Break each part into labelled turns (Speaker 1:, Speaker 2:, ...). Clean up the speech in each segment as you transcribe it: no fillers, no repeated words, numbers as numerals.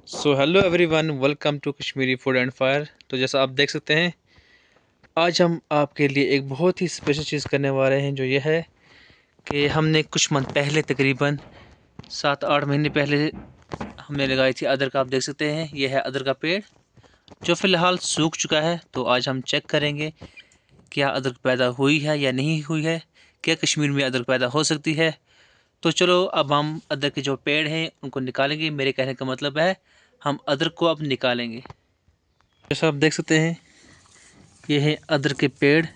Speaker 1: So hello everyone, welcome to Kashmiri food and fire. तो जैसा आप देख सकते हैं, आज हम आपके लिए एक बहुत ही स्पेशल चीज़ करने वाले हैं, जो ये है कि हमने कुछ मंथ पहले, तकरीबन 7-8 महीने पहले हमने लगाई थी अदरक। आप देख सकते हैं, ये है अदरक का पेड़ जो फ़िलहाल सूख चुका है। तो आज हम चेक करेंगे क्या अदरक पैदा हुई है या नहीं हुई है, क्या कश्मीर में अदरक पैदा हो सकती है। तो चलो अब हम अदरक के जो पेड़ हैं उनको निकालेंगे। मेरे कहने का मतलब है हम अदरक को अब निकालेंगे। जैसा आप देख सकते हैं, ये है अदरक के पेड़।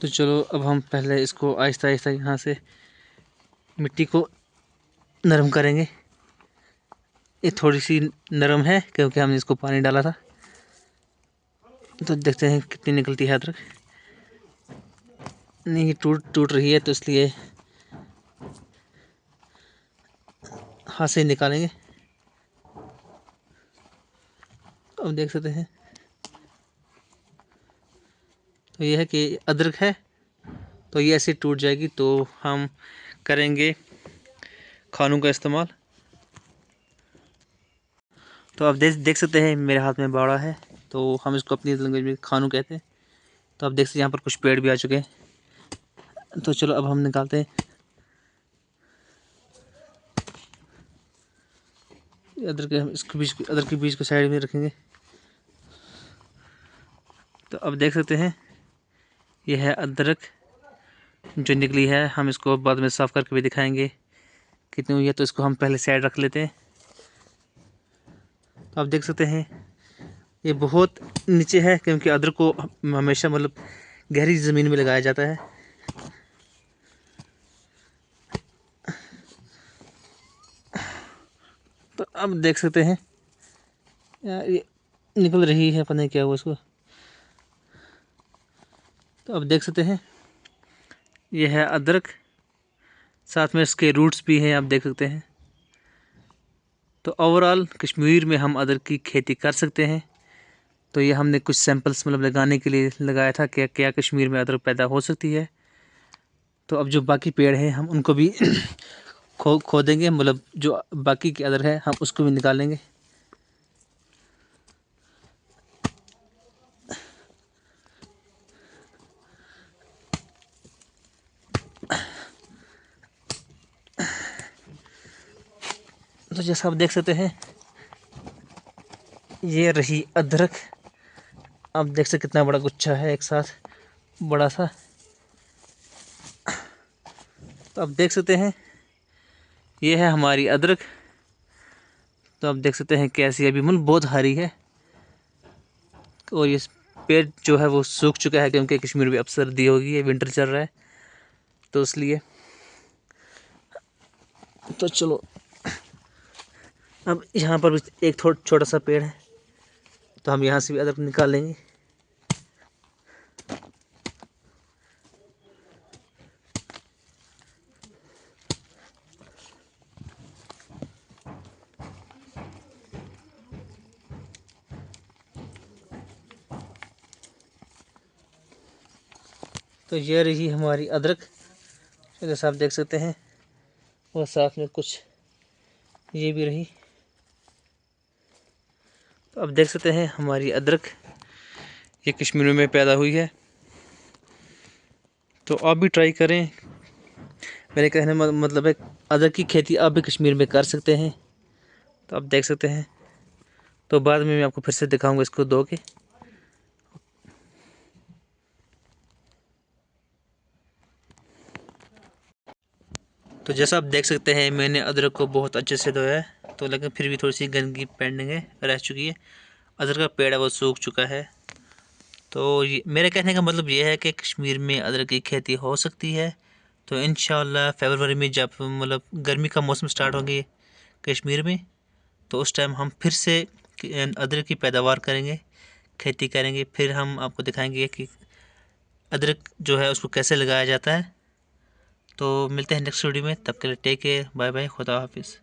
Speaker 1: तो चलो अब हम पहले इसको आहिस्ता आहिस्ता यहाँ से मिट्टी को नरम करेंगे। ये थोड़ी सी नरम है क्योंकि हमने इसको पानी डाला था। तो देखते हैं कितनी निकलती है अदरक। नहीं, टूट टूट रही है, तो इसलिए हाथ से निकालेंगे। अब देख सकते हैं, तो ये है कि अदरक है, तो ये ऐसे टूट जाएगी। तो हम करेंगे खानों का इस्तेमाल। तो आप देख सकते हैं मेरे हाथ में बाड़ा है, तो हम इसको अपनी लैंग्वेज में खानू कहते हैं। तो आप देख सकते हैं यहाँ पर कुछ पेड़ भी आ चुके हैं। तो चलो अब हम निकालते हैं। अदरक के हम इसके बीज, अदरक के बीज को साइड में रखेंगे। तो अब देख सकते हैं, यह है अदरक जो निकली है। हम इसको बाद में साफ़ करके भी दिखाएंगे कितनी हुई है। तो इसको हम पहले साइड रख लेते हैं। तो आप देख सकते हैं, ये बहुत नीचे है क्योंकि अदरक को हमेशा गहरी ज़मीन में लगाया जाता है। तो अब देख सकते हैं यार, ये निकल रही है, पता नहीं क्या हुआ इसको। तो अब देख सकते हैं, ये है अदरक, साथ में इसके रूट्स भी हैं, आप देख सकते हैं। तो ओवरऑल कश्मीर में हम अदरक की खेती कर सकते हैं। तो ये हमने कुछ सैंपल्स लगाने के लिए लगाया था कि क्या कश्मीर में अदरक पैदा हो सकती है। तो अब जो बाकी पेड़ हैं हम उनको भी खोदेंगे, जो बाकी के अदरक है हम उसको भी निकालेंगे। तो जैसा आप देख सकते हैं, ये रही अदरक। आप देख सकते कितना बड़ा गुच्छा है एक साथ, बड़ा सा। तो आप देख सकते हैं, ये है हमारी अदरक। तो आप देख सकते हैं कैसी अभी बहुत हरी है। और ये पेड़ जो है वो सूख चुका है क्योंकि कश्मीर में अब सर्दी होगी, है विंटर चल रहा है, तो इसलिए। तो चलो अब यहाँ पर भी एक छोटा सा पेड़ है, तो हम यहाँ से भी अदरक निकाल लेंगे। तो ये रही हमारी अदरक, जैसा आप देख सकते हैं। और साथ में कुछ ये भी रही। तो अब देख सकते हैं हमारी अदरक ये कश्मीर में पैदा हुई है। तो आप भी ट्राई करें। मेरे कहने का मतलब है अदरक की खेती आप भी कश्मीर में कर सकते हैं। तो आप देख सकते हैं। तो बाद में मैं आपको फिर से दिखाऊंगा इसको धो के। तो जैसा आप देख सकते हैं, मैंने अदरक को बहुत अच्छे से धोया है, तो लेकिन फिर भी थोड़ी सी गंदगी पेंडिंग है, रह चुकी है। अदरक का पेड़ है वो सूख चुका है। तो ये मेरे कहने का मतलब ये है कि कश्मीर में अदरक की खेती हो सकती है। तो इंशाल्लाह फरवरी में जब गर्मी का मौसम स्टार्ट होंगे कश्मीर में, तो उस टाइम हम फिर से अदरक की पैदावार करेंगे, खेती करेंगे। फिर हम आपको दिखाएंगे कि अदरक जो है उसको कैसे लगाया जाता है। तो मिलते हैं नेक्स्ट वीडियो में, तब के लिए टेक केयर, बाय बाय, खुदा हाफिज़।